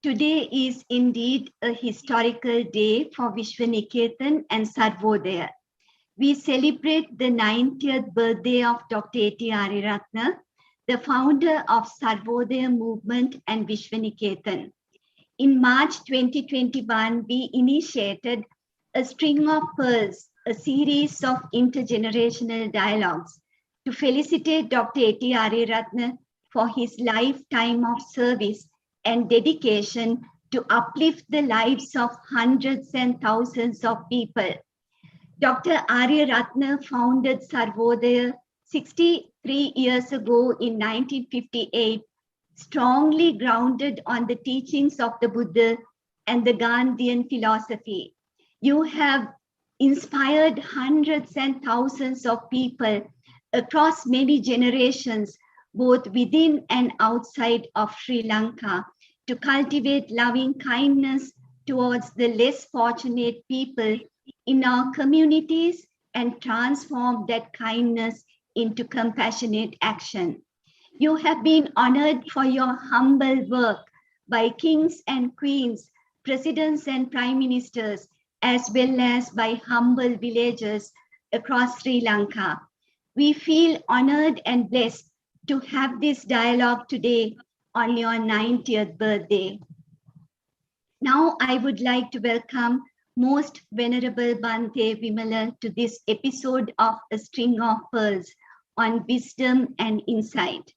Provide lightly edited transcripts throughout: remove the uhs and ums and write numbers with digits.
Today is indeed a historical day for Vishwaniketan and Sarvodaya. We celebrate the 90th birthday of Dr. A.T. Ariyaratne, the founder of Sarvodaya movement and Vishwaniketan. In March 2021, we initiated a string of pearls, a series of intergenerational dialogues to felicitate Dr. A.T. Ariyaratne for his lifetime of service and dedication to uplift the lives of hundreds and thousands of people. Dr. Ariyaratne founded Sarvodaya 63 years ago in 1958, strongly grounded on the teachings of the Buddha and the Gandhian philosophy. You have inspired hundreds and thousands of people across many generations, both within and outside of Sri Lanka, to cultivate loving kindness towards the less fortunate people in our communities and transform that kindness into compassionate action. You have been honored for your humble work by kings and queens, presidents and prime ministers, as well as by humble villagers across Sri Lanka. We feel honored and blessed to have this dialogue today on your 90th birthday. Now I would like to welcome Most Venerable Bhante Wimala to this episode of A String of Pearls on wisdom and insight.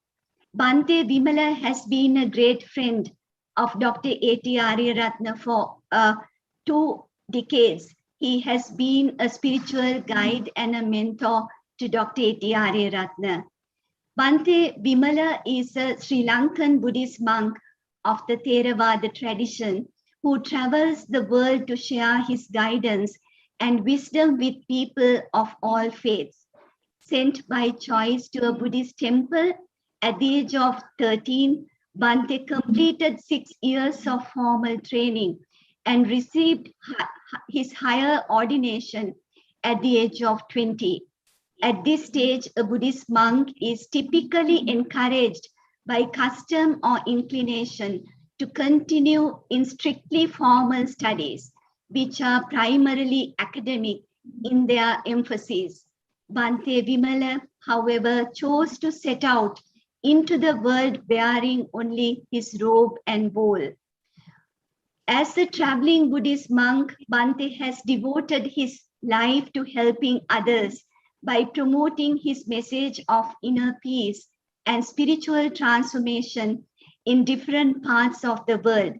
Bhante Wimala has been a great friend of Dr. A.T. Ariyaratne for 2 decades. He has been a spiritual guide and a mentor to Dr. A.T. Ariyaratne. Bhante Wimala is a Sri Lankan Buddhist monk of the Theravada tradition who travels the world to share his guidance and wisdom with people of all faiths. Sent by choice to a Buddhist temple at the age of 13, Bhante completed 6 years of formal training and received his higher ordination at the age of 20. At this stage, a Buddhist monk is typically encouraged by custom or inclination to continue in strictly formal studies, which are primarily academic in their emphasis. Bhante Wimala, however, chose to set out into the world bearing only his robe and bowl. As a traveling Buddhist monk, Bhante has devoted his life to helping others by promoting his message of inner peace and spiritual transformation in different parts of the world.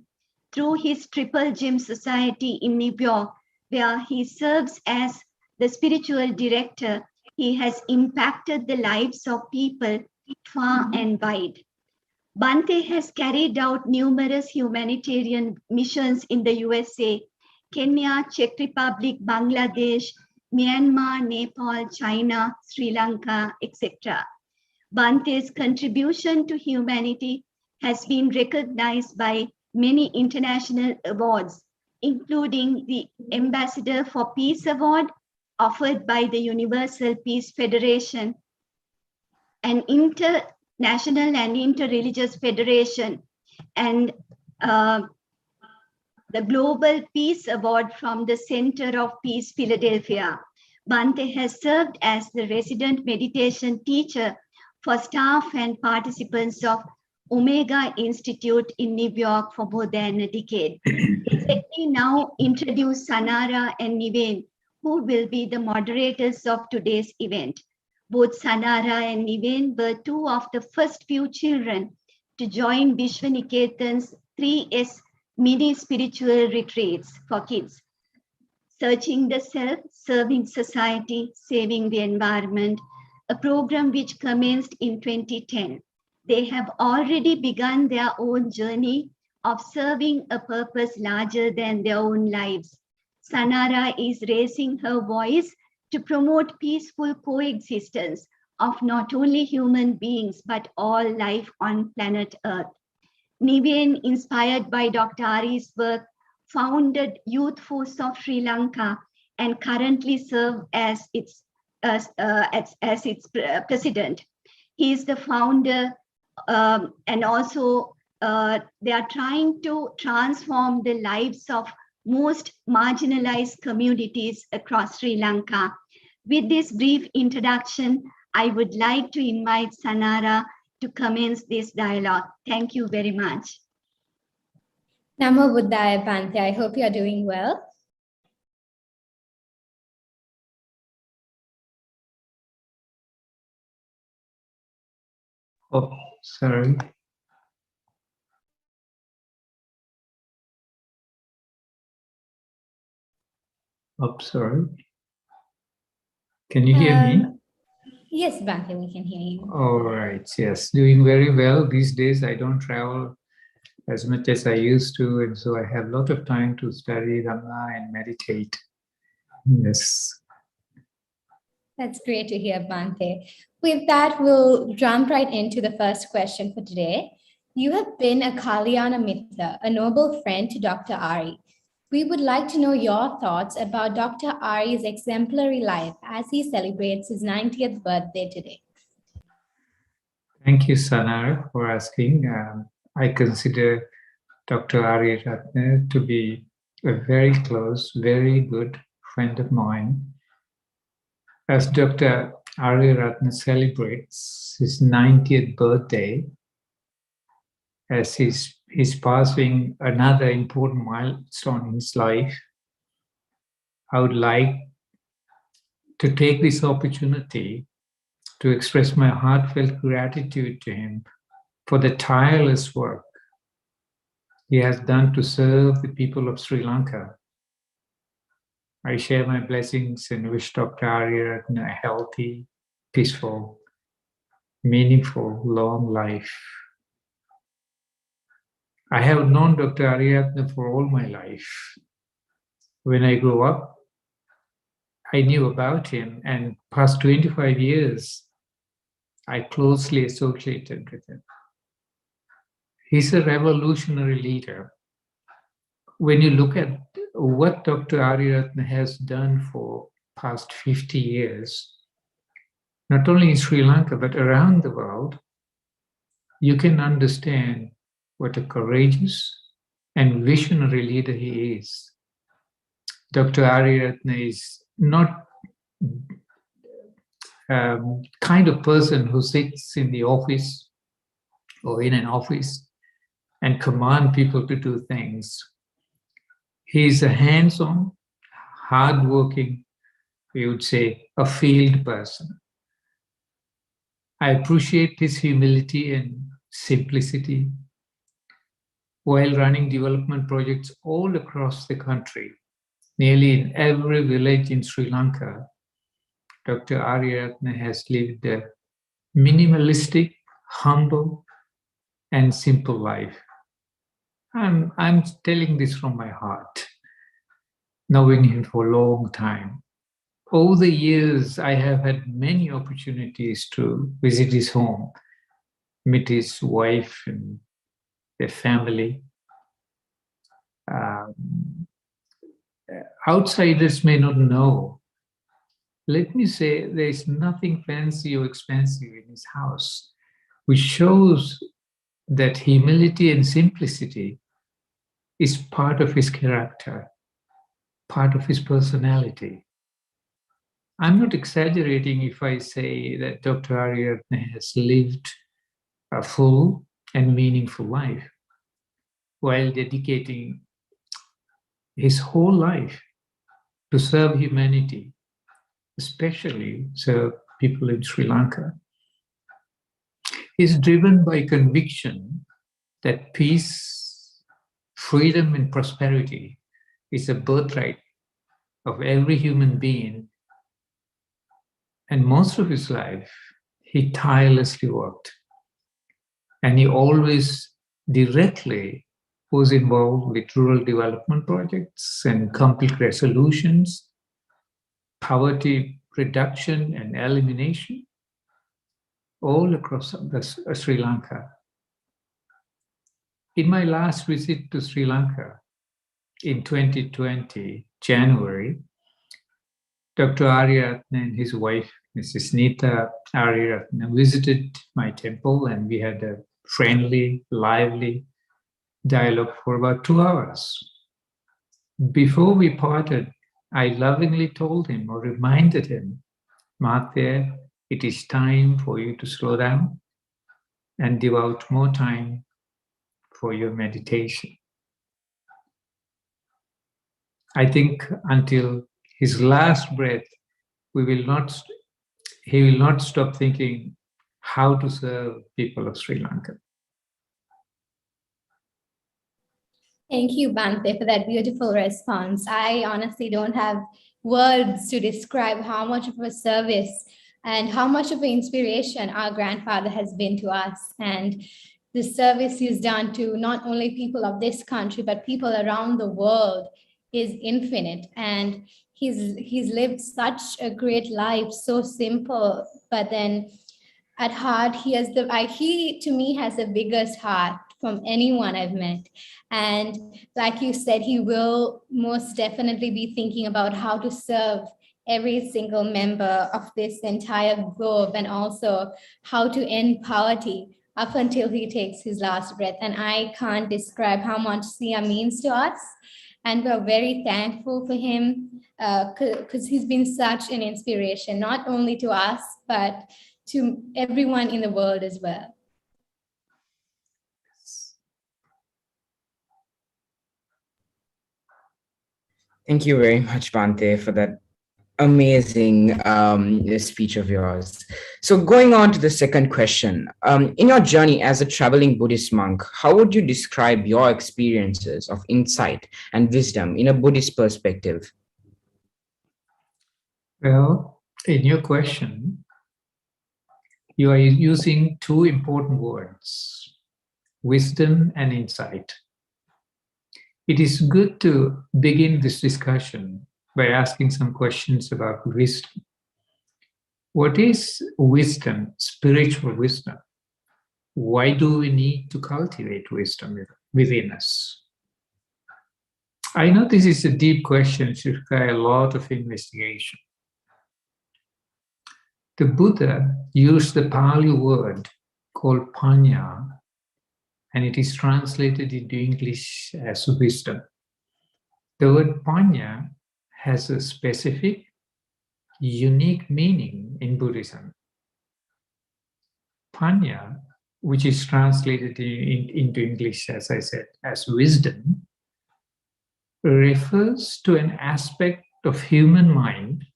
Through his Triple Gem Society in New York, where he serves as the spiritual director, he has impacted the lives of people far and wide. Bhante has carried out numerous humanitarian missions in the USA, Kenya, Czech Republic, Bangladesh, Myanmar, Nepal, China, Sri Lanka, etc. Bhante's contribution to humanity has been recognized by many international awards, including the Ambassador for Peace Award offered by the Universal Peace Federation, an international and interreligious federation, and the Global Peace Award from the Center of Peace, Philadelphia. Bhante has served as the resident meditation teacher for staff and participants of Omega Institute in New York for more than a decade. Let me now introduce Sanara and Niven, who will be the moderators of today's event. Both Sanara and Niven were 2 of the first few children to join Vishwaniketan's 3S mini spiritual retreats for kids. Searching the Self, Serving Society, Saving the Environment, a program which commenced in 2010. They have already begun their own journey of serving a purpose larger than their own lives. Sanara is raising her voice to promote peaceful coexistence of not only human beings, but all life on planet Earth. Niven, inspired by Dr. Ari's work, founded Youth Force of Sri Lanka and currently serves as its president. He is the founder and also they are trying to transform the lives of most marginalized communities across Sri Lanka. With this brief introduction, I would like to invite Sanara to commence this dialogue. Thank you very much. Namo Buddhaya, Bhante. I hope you are doing well. Oh, sorry. Oh, sorry. Can you hear me? Yes, Bhante, we can hear you. All right. Yes, doing very well. These days I don't travel as much as I used to, and so I have a lot of time to study Dhamma and meditate. Yes. That's great to hear, Bhante. With that, we'll jump right into the first question for today. You have been a Kalyana Mitra, a noble friend to Dr. Ari. We would like to know your thoughts about Dr. Ari's exemplary life as he celebrates his 90th birthday today. Thank you, Sanara, for asking. I consider Dr. Ari Ratna to be a very close, very good friend of mine. As Dr. Ari Ratna celebrates his 90th birthday, as he's passing another important milestone in his life, I would like to take this opportunity to express my heartfelt gratitude to him for the tireless work he has done to serve the people of Sri Lanka. I share my blessings and wish Dr. Ari Ratna a healthy, peaceful, meaningful, long life. I have known Dr. Ari Ratna for all my life. When I grew up, I knew about him, and past 25 years, I closely associated with him. He's a revolutionary leader. When you look at what Dr. Ari Ratna has done for past 50 years, not only in Sri Lanka, but around the world, you can understand what a courageous and visionary leader he is. Dr. Ari Ratna is not kind of person who sits in the office or in an office and command people to do things. He is a hands-on, hard-working, we would say, a field person. I appreciate his humility and simplicity while running development projects all across the country. Nearly in every village in Sri Lanka, Dr. Ari Ratna has lived a minimalistic, humble, and simple life. I'm telling this from my heart, knowing him for a long time. Over the years, I have had many opportunities to visit his home, meet his wife and their family. Outsiders may not know. Let me say there is nothing fancy or expensive in his house, which shows that humility and simplicity is part of his character, part of his personality. I'm not exaggerating if I say that Dr. Ari Ratna has lived a full and meaningful life while dedicating his whole life to serve humanity, especially serve people in Sri Lanka. He's driven by conviction that peace, freedom, and prosperity is a birthright of every human being. And most of his life, he tirelessly worked. And he always directly was involved with rural development projects and conflict resolutions, poverty reduction and elimination, all across Sri Lanka. In my last visit to Sri Lanka in 2020, January, Dr. Ari Ratna and his wife, Mrs. Nita Ari Ratna, visited my temple, and we had a friendly, lively dialogue for about 2 hours. Before we parted, I lovingly told him or reminded him, Bhante, it is time for you to slow down and devote more time for your meditation. I think until his last breath, he will not stop thinking how to serve people of Sri Lanka. Thank you, Bhante, for that beautiful response. I honestly don't have words to describe how much of a service and how much of an inspiration our grandfather has been to us. And the service he's done to not only people of this country, but people around the world is infinite. And he's lived such a great life, so simple, but then at heart, he to me has the biggest heart from anyone I've met. And like you said, he will most definitely be thinking about how to serve every single member of this entire globe, and also how to end poverty up until he takes his last breath. And I can't describe how much Sia means to us. And we're very thankful for him because he's been such an inspiration, not only to us, but to everyone in the world as well. Thank you very much, Bhante, for that amazing speech of yours. So going on to the second question, in your journey as a traveling Buddhist monk, how would you describe your experiences of insight and wisdom in a Buddhist perspective? Well, in your question, you are using two important words, wisdom and insight. It is good to begin this discussion by asking some questions about wisdom. What is wisdom, spiritual wisdom? Why do we need to cultivate wisdom within us? I know this is a deep question, it requires a lot of investigation. The Buddha used the Pali word called panya, and it is translated into English as wisdom. The word panya has a specific, unique meaning in Buddhism. Panya, which is translated into English, as I said, as wisdom, refers to an aspect of human mind,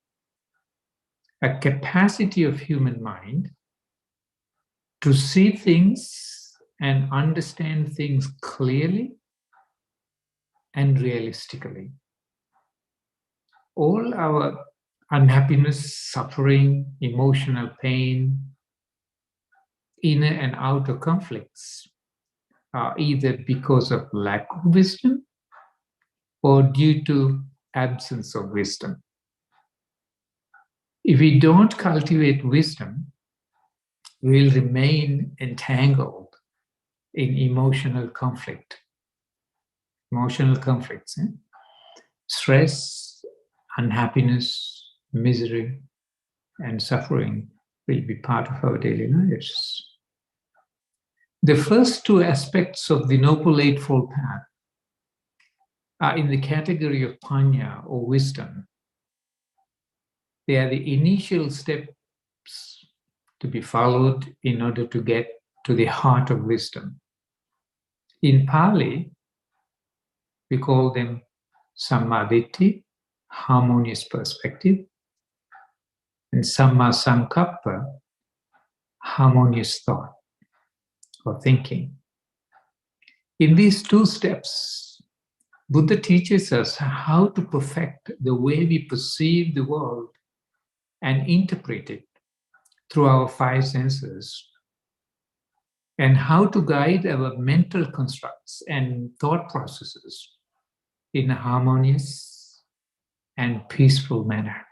a capacity of human mind to see things and understand things clearly and realistically. All our unhappiness, suffering, emotional pain, inner and outer conflicts are either because of lack of wisdom or due to absence of wisdom. If we don't cultivate wisdom, we'll remain entangled in emotional conflict. Emotional conflicts, stress, unhappiness, misery, and suffering will be part of our daily lives. The first two aspects of the Noble Eightfold Path are in the category of panya or wisdom. They are the initial steps to be followed in order to get to the heart of wisdom. In Pali, we call them sammaditthi, harmonious perspective, and samma sankappa, harmonious thought or thinking. In these two steps, Buddha teaches us how to perfect the way we perceive the world and interpret it through our five senses, and how to guide our mental constructs and thought processes in a harmonious and peaceful manner.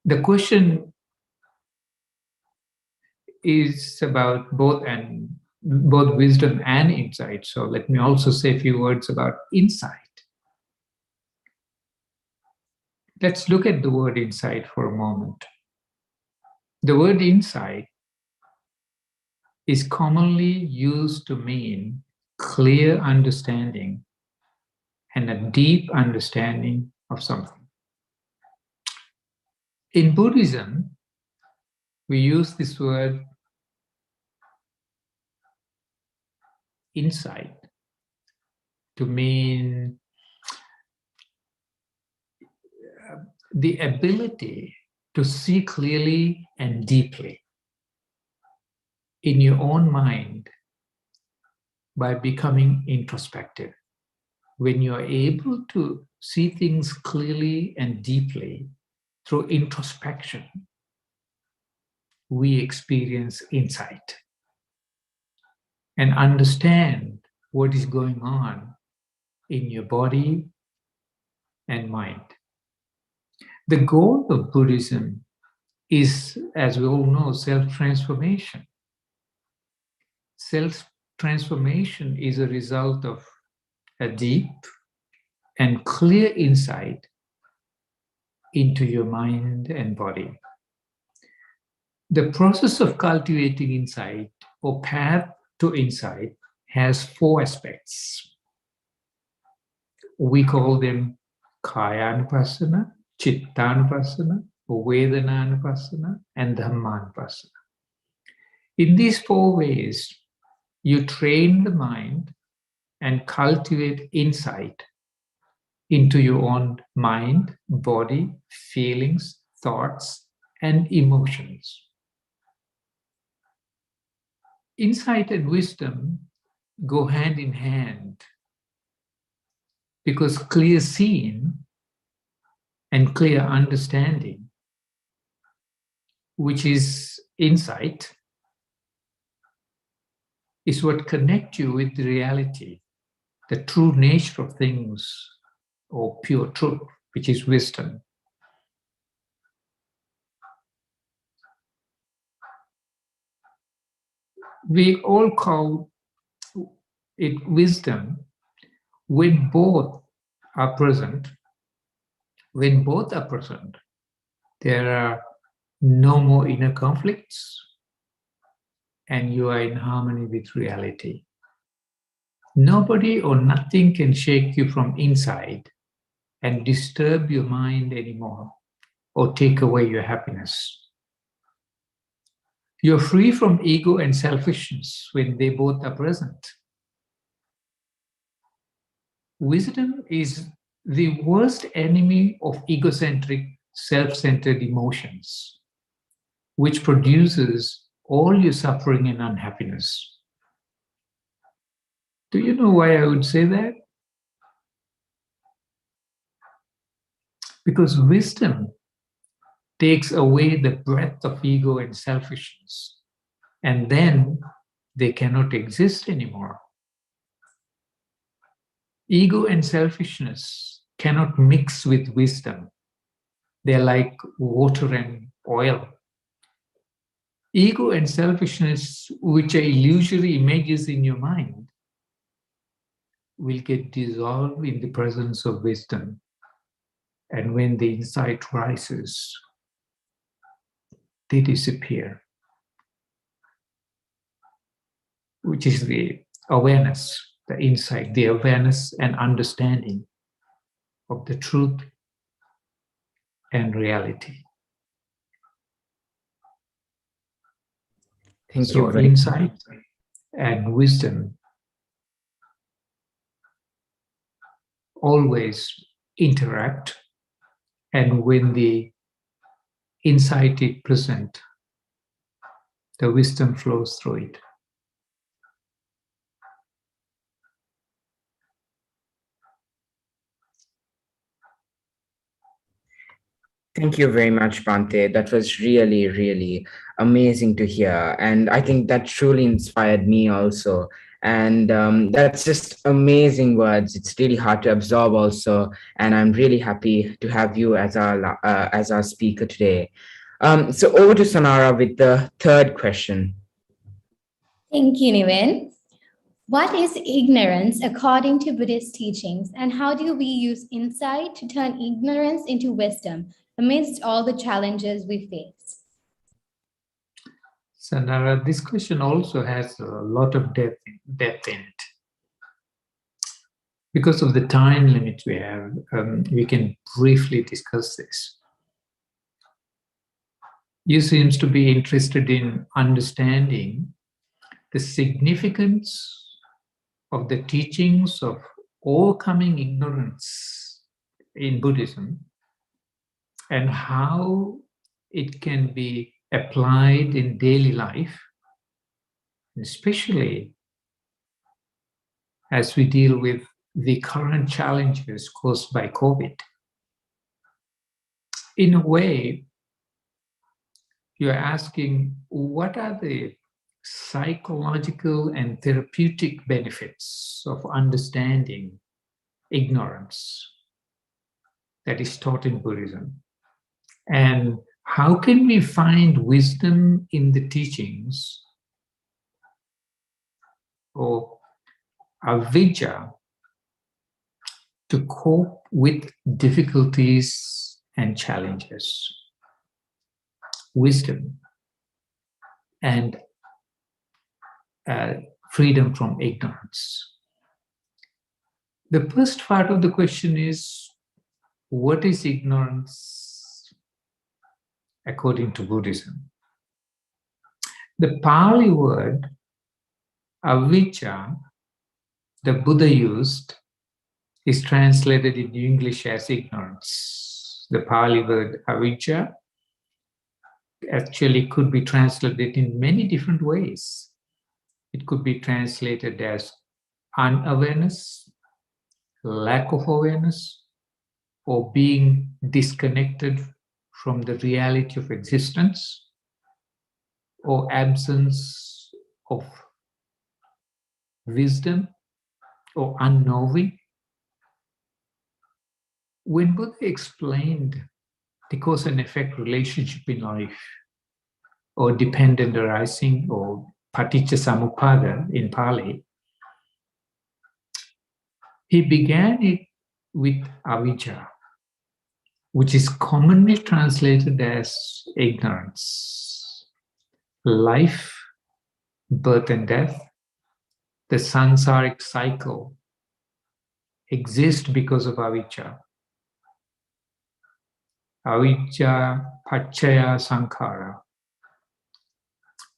The question is about both wisdom and insight. So let me also say a few words about insight. Let's look at the word insight for a moment. The word insight is commonly used to mean clear understanding and a deep understanding of something. In Buddhism, we use this word insight to mean the ability to see clearly and deeply in your own mind by becoming introspective. When you are able to see things clearly and deeply through introspection, we experience insight and understand what is going on in your body and mind. The goal of Buddhism is, as we all know, self-transformation. Self-transformation is a result of a deep and clear insight into your mind and body. The process of cultivating insight or path to insight has 4 aspects. We call them Kaya-anupassana, Chitta-anupassana, Vedana-anupassana, and Dhamma-anupassana. In these 4 ways, you train the mind and cultivate insight into your own mind, body, feelings, thoughts, and emotions. Insight and wisdom go hand in hand because clear seeing and clear understanding, which is insight, is what connects you with the reality, the true nature of things, or pure truth, which is wisdom. We all call it wisdom when both are present. When both are present, there are no more inner conflicts and you are in harmony with reality. Nobody or nothing can shake you from inside and disturb your mind anymore or take away your happiness. You're free from ego and selfishness when they both are present. Wisdom is the worst enemy of egocentric, self-centered emotions, which produces all your suffering and unhappiness. Do you know why I would say that? Because wisdom takes away the breath of ego and selfishness, and then they cannot exist anymore. Ego and selfishness cannot mix with wisdom. They're like water and oil. Ego and selfishness, which are illusory images in your mind, will get dissolved in the presence of wisdom. And when the insight rises, they disappear, which is the awareness, the insight, the awareness and understanding of the truth and reality. Thank you So very insight and wisdom always interact, and when the insight is present, the wisdom flows through it. Thank you very much, Bhante. That was really, really amazing to hear. And I think that truly inspired me also. And that's just amazing words. It's really hard to absorb also. And I'm really happy to have you as our speaker today. So over to Sonara with the 3rd question. Thank you, Niven. What is ignorance according to Buddhist teachings, and how do we use insight to turn ignorance into wisdom amidst all the challenges we face? So now this question also has a lot of depth in it. Because of the time limit we have, we can briefly discuss this. You seems to be interested in understanding the significance of the teachings of overcoming ignorance in Buddhism and how it can be applied in daily life, especially as we deal with the current challenges caused by COVID. In a way, you're asking, what are the psychological and therapeutic benefits of understanding ignorance that is taught in Buddhism? And how can we find wisdom in the teachings or avidya to cope with difficulties and challenges? Wisdom and freedom from ignorance. The first part of the question is, what is ignorance according to Buddhism? The Pali word avidya, the Buddha used, is translated in English as ignorance. The Pali word avidya actually could be translated in many different ways. It could be translated as unawareness, lack of awareness, or being disconnected from the reality of existence, or absence of wisdom, or unknowing. When Buddha explained the cause and effect relationship in life, or dependent arising, or paticca samuppada in Pali, he began it with avidya, which is commonly translated as ignorance. Life, birth and death, the sansaric cycle exist because of avidya. Avidya paccaya sankhara.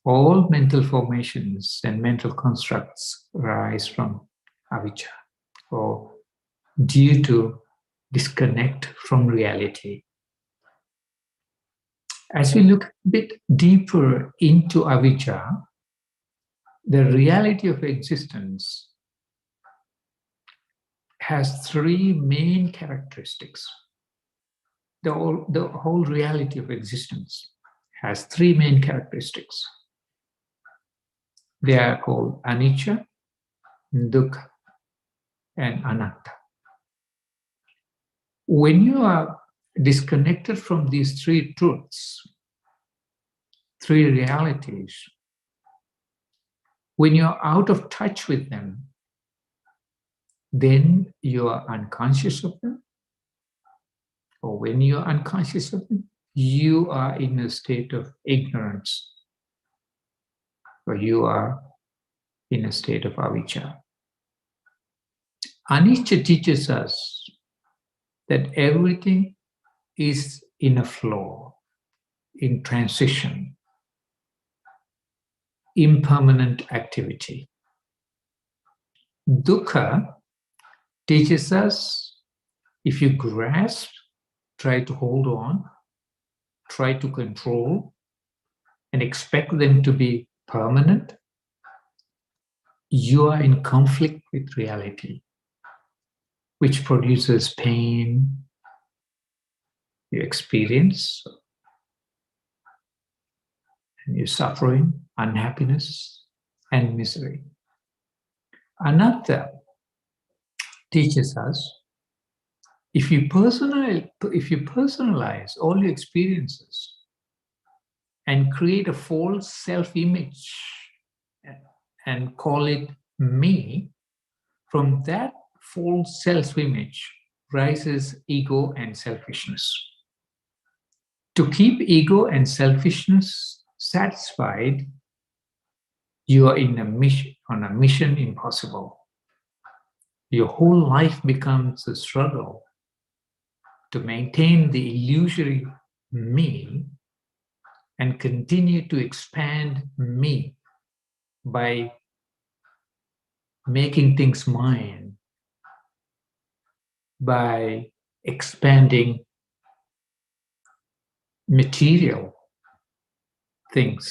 All mental formations and mental constructs arise from avidya, or due to disconnect from reality. As we look a bit deeper into avidya, the reality of existence has three main characteristics. The whole reality of existence has three main characteristics. They are called anicca, dukkha, and anatta. When you are disconnected from these three truths, three realities, when you're out of touch with them, then you are unconscious of them. Or when you are unconscious of them, you are in a state of ignorance, or you are in a state of avijja. Anicca teaches us that everything is in a flow, in transition, impermanent activity. Dukkha teaches us, if you grasp, try to hold on, try to control, and expect them to be permanent, you are in conflict with reality, which produces pain, you experience, and you're suffering, unhappiness, and misery. Anatta teaches us, if you personalize all your experiences and create a false self-image and call it me, from that false self-image rises ego and selfishness. To keep ego and selfishness satisfied, you are on a mission impossible. Your whole life becomes a struggle to maintain the illusory me and continue to expand me by making things mine, by expanding material things,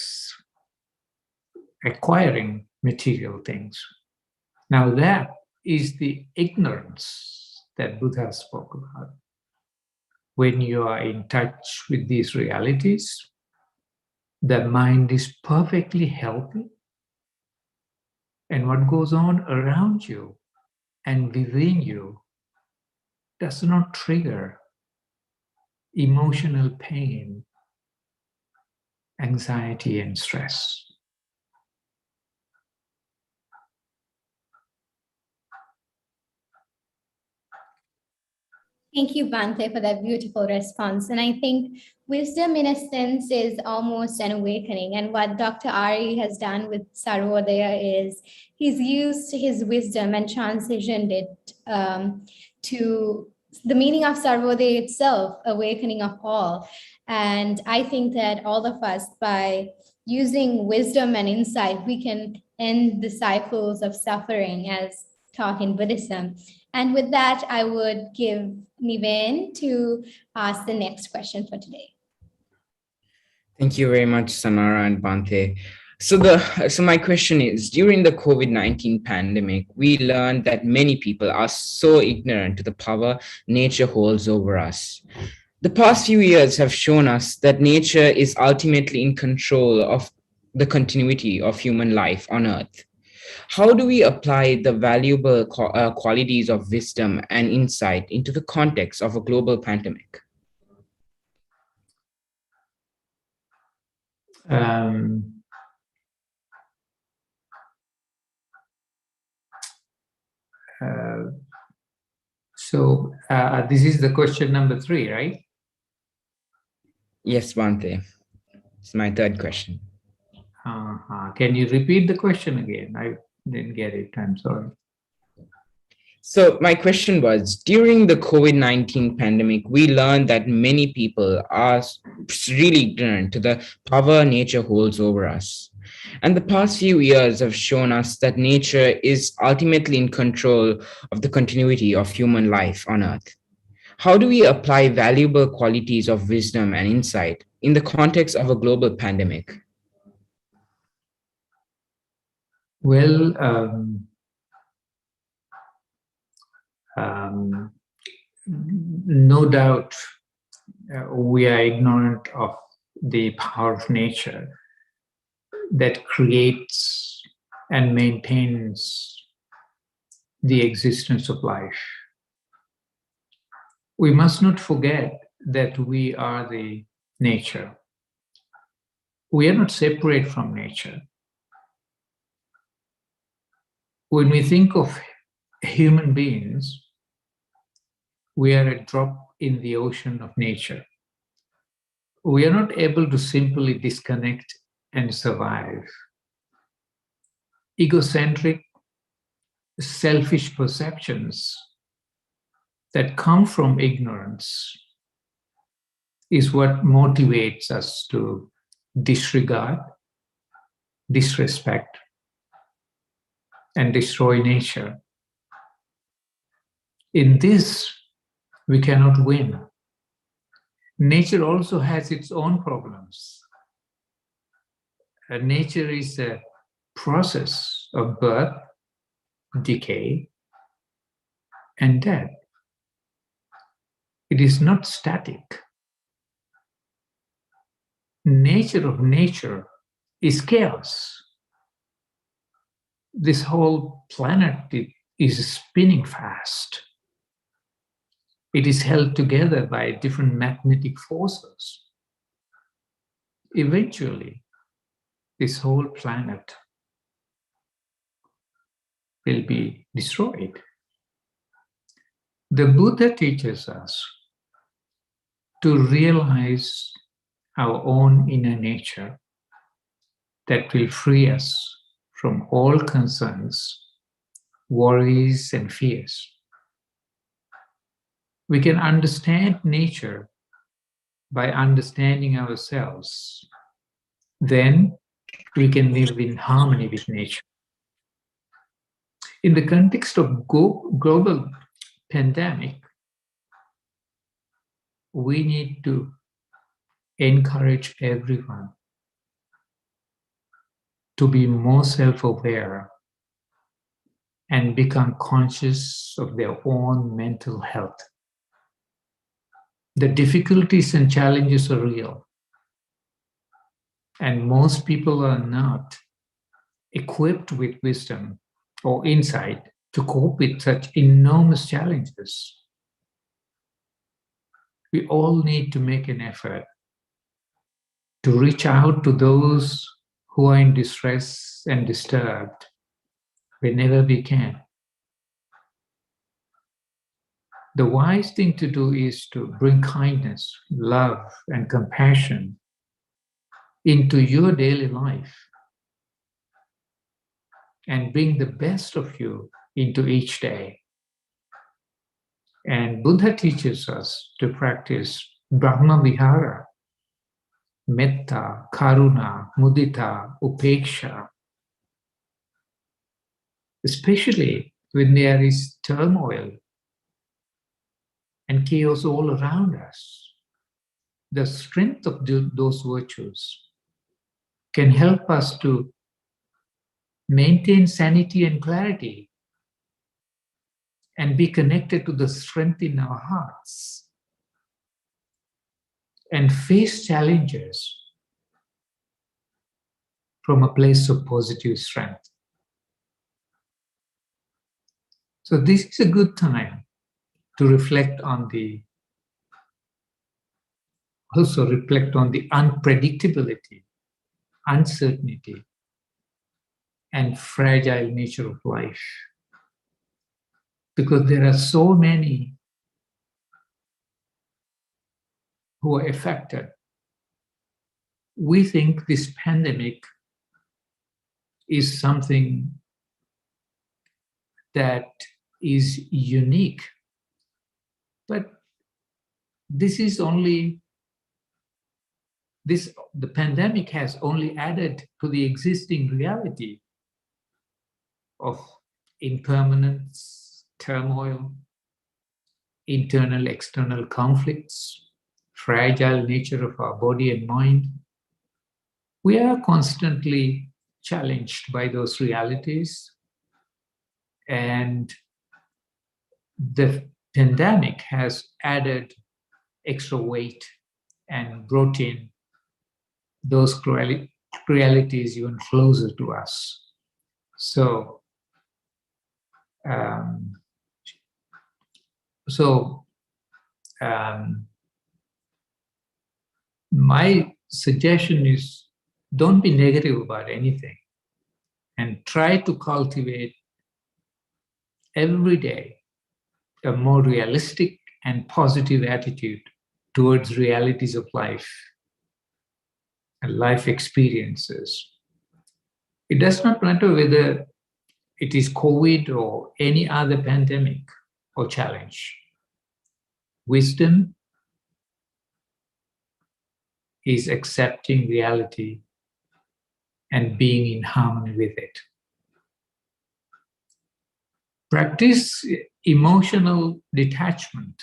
acquiring material things. Now that is the ignorance that Buddha spoke about. When you are in touch with these realities, the mind is perfectly healthy, and what goes on around you and within you does not trigger emotional pain, anxiety, and stress. Thank you, Bhante, for that beautiful response. And I think wisdom, in a sense, is almost an awakening. And what Dr. Ari has done with Sarvodaya is he's used his wisdom and transitioned it to the meaning of Sarvodaya itself, awakening of all. And I think that all of us, by using wisdom and insight, we can end the cycles of suffering as taught in Buddhism. And with that, I would give Niven to ask the next question for today. Thank you very much, Sanara and Bhante. So my question is, during the COVID-19 pandemic, we learned that many people are so ignorant to the power nature holds over us. The past few years have shown us that nature is ultimately in control of the continuity of human life on Earth. How do we apply the valuable qualities of wisdom and insight into the context of a global pandemic? This is the question number 3, right? Yes, Bhante. It's my third question. Can you repeat the question again? I didn't get it. I'm sorry. So my question was, during the COVID-19 pandemic, we learned that many people are really ignorant to the power nature holds over us. And the past few years have shown us that nature is ultimately in control of the continuity of human life on Earth. How do we apply valuable qualities of wisdom and insight in the context of a global pandemic? Well, no doubt we are ignorant of the power of nature that creates and maintains the existence of life. We must not forget that we are the nature. We are not separate from nature. When we think of human beings, we are a drop in the ocean of nature. We are not able to simply disconnect and survive. Egocentric, selfish perceptions that come from ignorance is what motivates us to disregard, disrespect, and destroy nature. In this, we cannot win. Nature also has its own problems. Nature is a process of birth, decay, and death. It is not static. Nature of nature is chaos. This whole planet is spinning fast. It is held together by different magnetic forces. Eventually, this whole planet will be destroyed. The Buddha teaches us to realize our own inner nature that will free us from all concerns, worries, and fears. We can understand nature by understanding ourselves. Then we can live in harmony with nature. In the context of global pandemic, we need to encourage everyone to be more self-aware and become conscious of their own mental health. The difficulties and challenges are real, and most people are not equipped with wisdom or insight to cope with such enormous challenges. We all need to make an effort to reach out to those who are in distress and disturbed whenever we can. The wise thing to do is to bring kindness, love, and compassion into your daily life and bring the best of you into each day. And Buddha teaches us to practice Brahma Vihara, Metta, Karuna, Mudita, Upeksha, especially when there is turmoil and chaos all around us. The strength of those virtues can help us to maintain sanity and clarity and be connected to the strength in our hearts and face challenges from a place of positive strength. So this is a good time to reflect on the unpredictability, uncertainty, and fragile nature of life. Because there are so many who are affected. We think this pandemic is something that is unique, but the pandemic has only added to the existing reality of impermanence, turmoil, internal, external conflicts, fragile nature of our body and mind. We are constantly challenged by those realities, and the pandemic has added extra weight and brought in those realities even closer to us. So, my suggestion is don't be negative about anything and try to cultivate every day a more realistic and positive attitude towards realities of life and life experiences. It does not matter whether it is COVID or any other pandemic or challenge. Wisdom is accepting reality and being in harmony with it. Practice emotional detachment.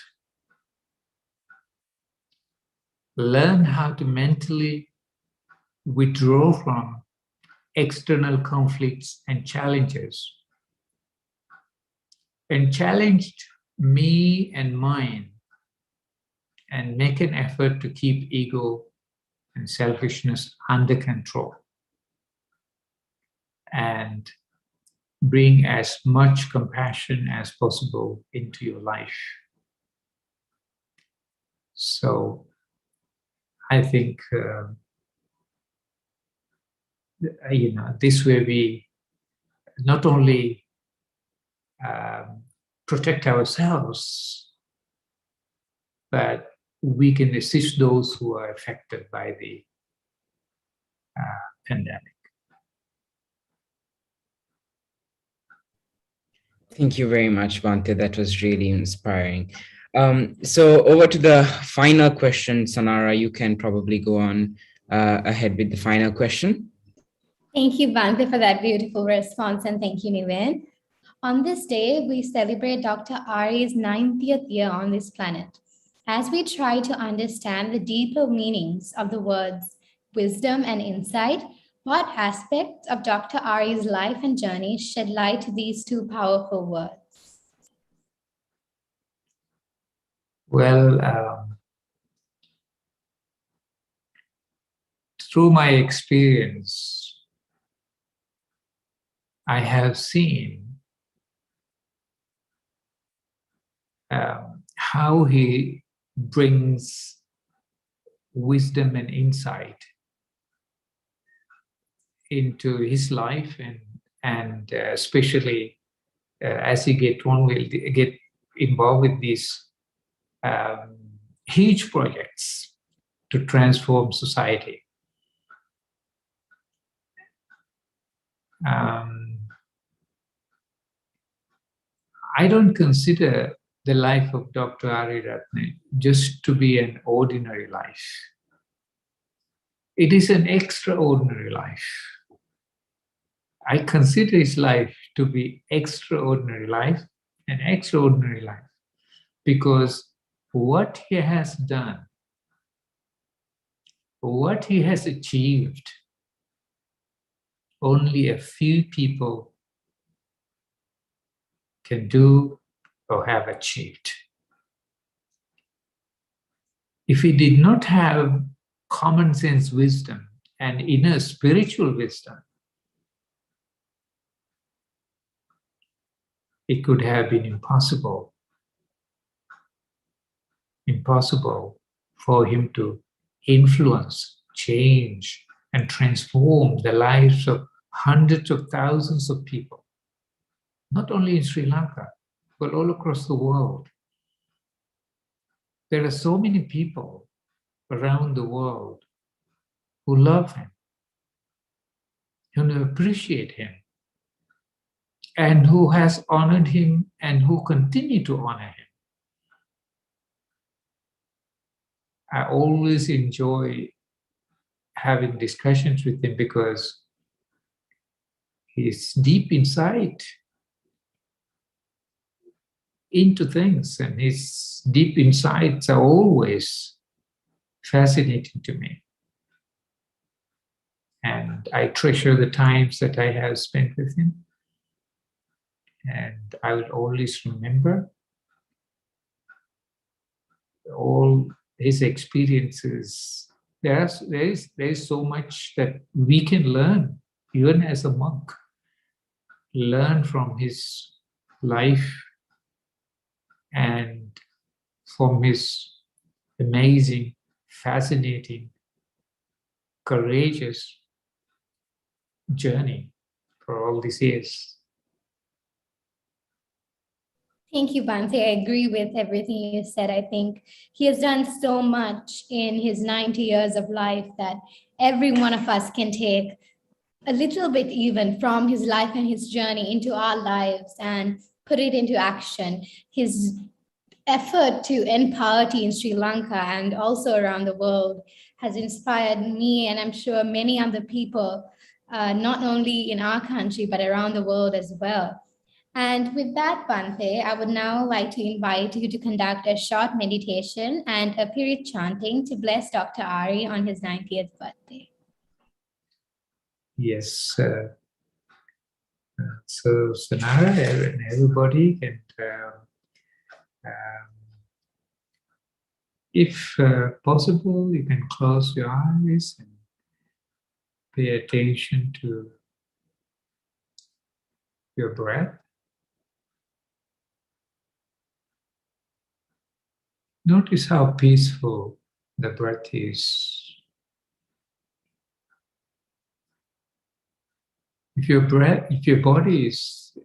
Learn how to mentally withdraw from external conflicts and challenges. And challenge me and mine and make an effort to keep ego and selfishness under control and bring as much compassion as possible into your life. So I think, this way we not only protect ourselves, but we can assist those who are affected by the pandemic. Thank you very much, Bhante. That was really inspiring. So over to the final question, Sanara, you can probably go on ahead with the final question. Thank you, Bhante, for that beautiful response, and thank you, Niven. On this day, we celebrate Dr. Ari's 90th year on this planet. As we try to understand the deeper meanings of the words wisdom and insight, what aspects of Dr. Ari's life and journey shed light to these two powerful words? Well, through my experience, I have seen how he brings wisdom and insight into his life, and especially as he get involved with these huge projects to transform society. I don't consider the life of Dr. Ariratne just to be an ordinary life. It is an extraordinary life. I consider his life to be extraordinary life, an extraordinary life, because what he has done, what he has achieved, only a few people can do or have achieved. If he did not have common sense wisdom and inner spiritual wisdom, it could have been impossible for him to influence, change, and transform the lives of hundreds of thousands of people, not only in Sri Lanka, but all across the world. There are so many people around the world who love him, who appreciate him, and who has honored him and who continue to honor him. I always enjoy having discussions with him because his deep insight into things and his deep insights are always fascinating to me. And I treasure the times that I have spent with him. And I will always remember all his experiences. There is so much that we can learn, even as a monk, learn from his life and from his amazing, fascinating, courageous journey for all these years. Thank you, Bhante. I agree with everything you said. I think he has done so much in his 90 years of life that every one of us can take a little bit even from his life and his journey into our lives and put it into action. His effort to end poverty in Sri Lanka and also around the world has inspired me, and I'm sure many other people, not only in our country, but around the world as well. And with that, Bhante, I would now like to invite you to conduct a short meditation and a period chanting to bless Dr. Ari on his 90th birthday. Yes. So, Sanara and everybody can, if possible, you can close your eyes and pay attention to your breath. Notice how peaceful the breath is. If your body is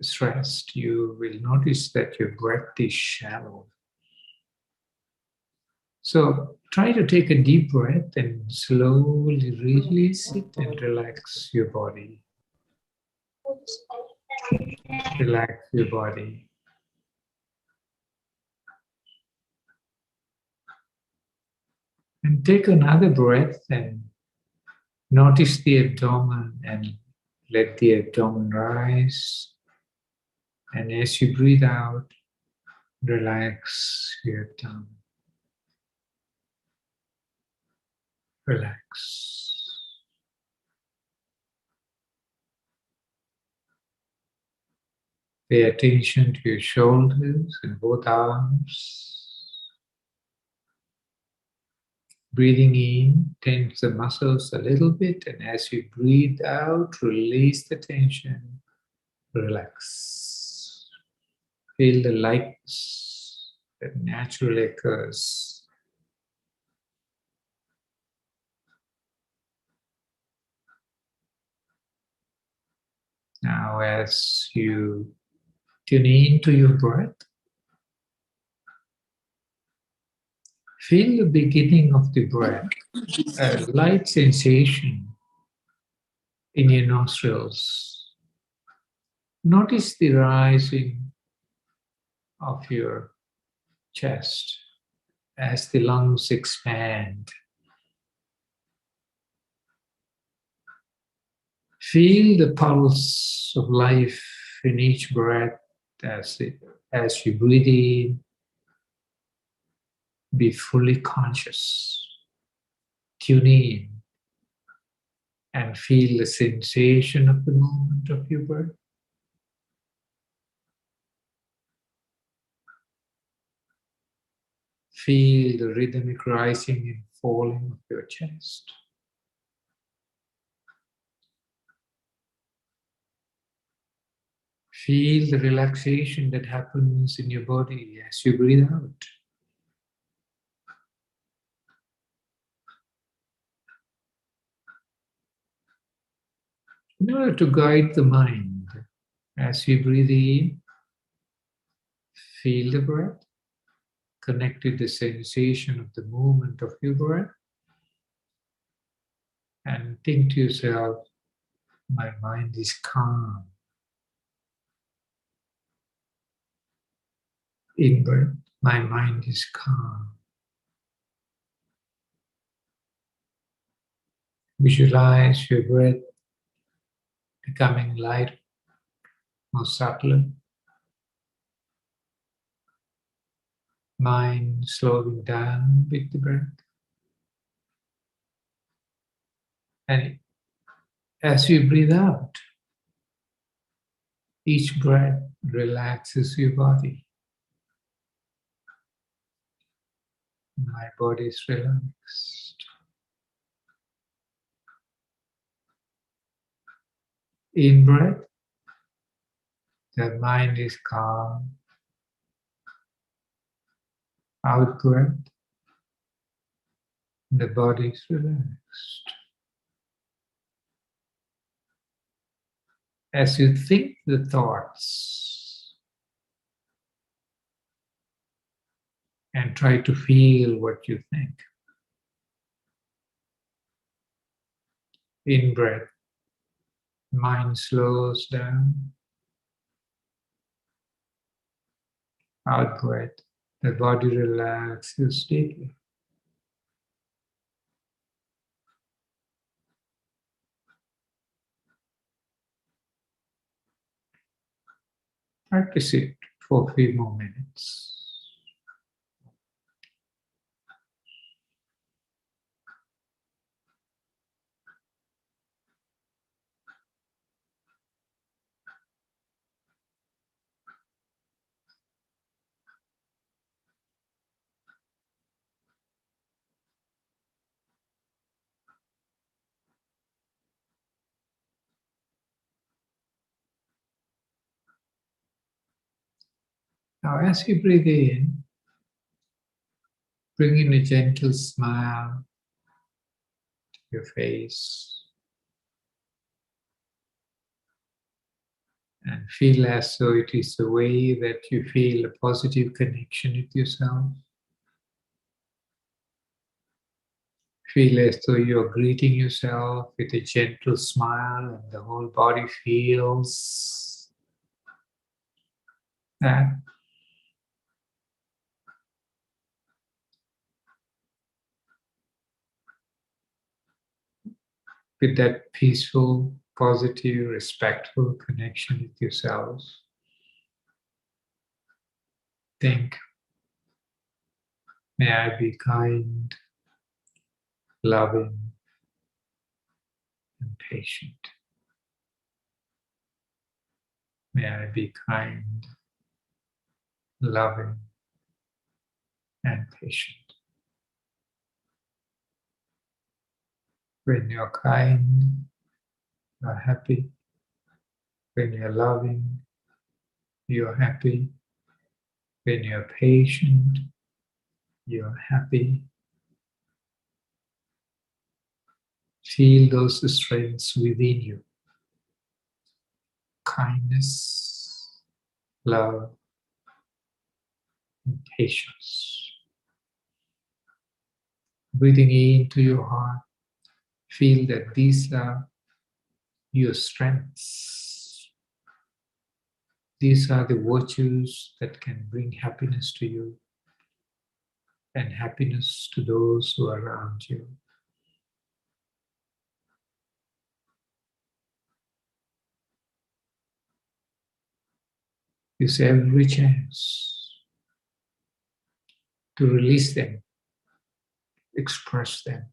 stressed, you will notice that your breath is shallow. So try to take a deep breath and slowly release it and relax your body. Relax your body. And take another breath and notice the abdomen and let the abdomen rise. And as you breathe out, relax your abdomen. Relax. Pay attention to your shoulders and both arms. Breathing in, tense the muscles a little bit, and as you breathe out, release the tension, relax. Feel the lightness that naturally occurs. Now, as you tune into your breath, feel the beginning of the breath, a light sensation in your nostrils. Notice the rising of your chest as the lungs expand. Feel the pulse of life in each breath as you breathe in. Be fully conscious. Tune in and feel the sensation of the movement of your breath. Feel the rhythmic rising and falling of your chest. Feel the relaxation that happens in your body as you breathe out. In order to guide the mind, as you breathe in, feel the breath, connect to the sensation of the movement of your breath, and think to yourself, my mind is calm. In breath, my mind is calm. Visualize your breath becoming light, more subtle. Mind slowing down with the breath. And as you breathe out, each breath relaxes your body. My body is relaxed. In breath, the mind is calm. Out breath, the body is relaxed. As you think the thoughts and try to feel what you think. In breath, mind slows down. Out breath, the body relaxes deeply. Practice it for a few more minutes. Now, as you breathe in, bring in a gentle smile to your face and feel as though it is the way that you feel a positive connection with yourself. Feel as though you're greeting yourself with a gentle smile and the whole body feels that. With that peaceful, positive, respectful connection with yourselves, think, may I be kind, loving, and patient. May I be kind, loving, and patient. When you're kind, you're happy. When you're loving, you're happy. When you're patient, you're happy. Feel those strengths within you. Kindness, love, and patience. Breathing into your heart, feel that these are your strengths. These are the virtues that can bring happiness to you and happiness to those who are around you. Use every chance to release them, express them.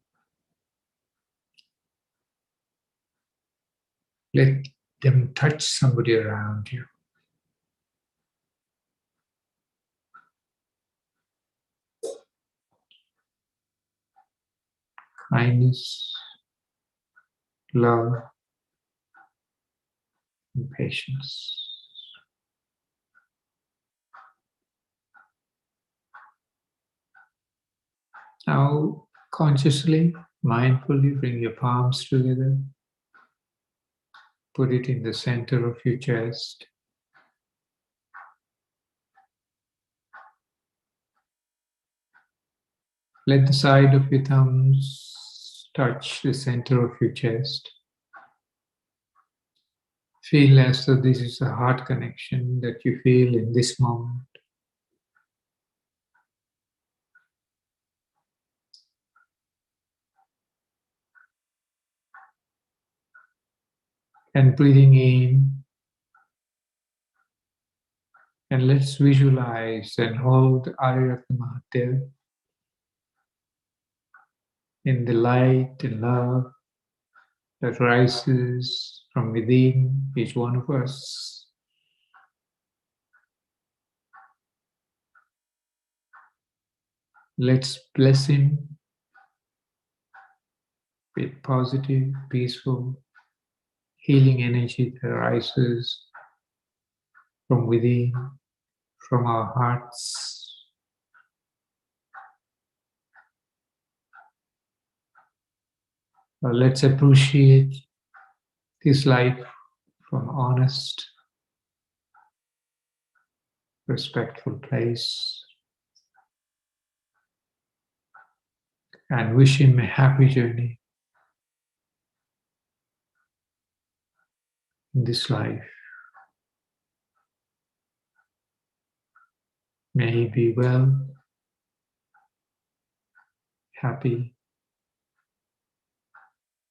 Let them touch somebody around you. Kindness, love, and patience. Now, consciously, mindfully bring your palms together. Put it in the center of your chest. Let the side of your thumbs touch the center of your chest. Feel as though this is a heart connection that you feel in this moment. And breathing in, and let's visualize and hold Ariyaratna Mahadev in the light and love that rises from within each one of us. Let's bless him with positive, peaceful, healing energy that rises from within, from our hearts. Let's appreciate this life from honest, respectful place and wish him a happy journey in this life. May he be well, happy,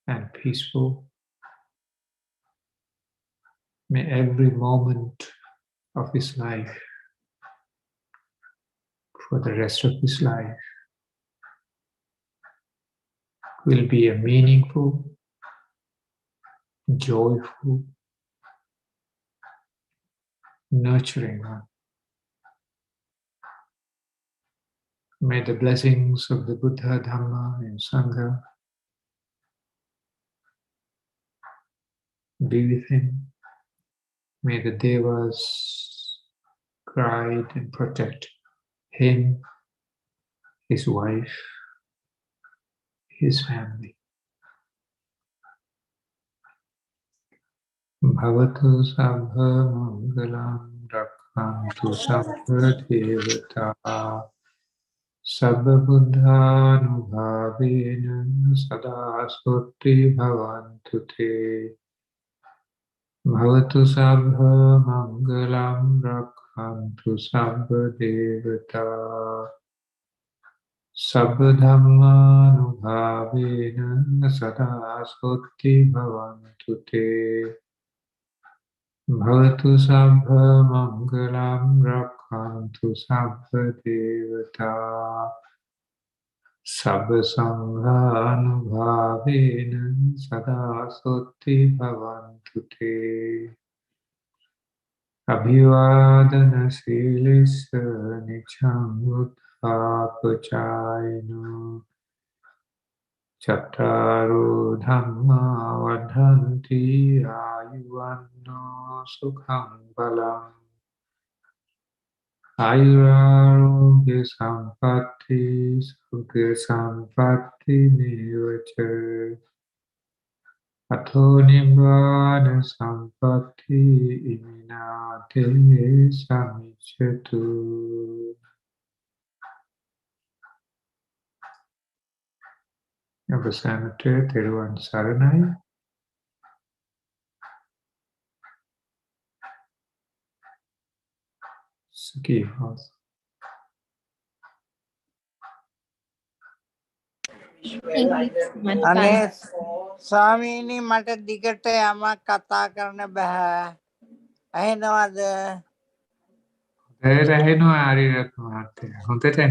and peaceful. May every moment of his life, for the rest of his life, will be a meaningful, joyful, nurturing one. May the blessings of the Buddha, Dhamma, and Sangha be with him. May the Devas guide and protect him, his wife, his family. Bhavatu sabha mangalam rakhantu sabha devata sabha buddhanubhavena sada sutti bhavantu te. Bhavatu sabha mangalam rakhantu sabba devata sabba dhammanubhavena sada sotti bhavantu te bhavatu sabba mangalam rakhantu sabba devata sabba sanghanubhavena sada sotti bhavantu te Abhivadana silissa nicham utthapachayino chattaro dhamma vadhanti ayuvanno sukham balam ayurarogya sampatti sukha sampatti nivacha Atho nibbana sampatti iminate samichatu. අවසානට තෙරුවන් සරණයි. සුඛී හොස්. Thank you so much, අනේ Bhante. ස්වාමීනි මට දිගට යමක් කතා කරන්න බෑ. ඇහෙනවද? හොඳට ඇහෙනවා ආරියරත්න මහත්තයා. හොඳට ඇහෙනවා.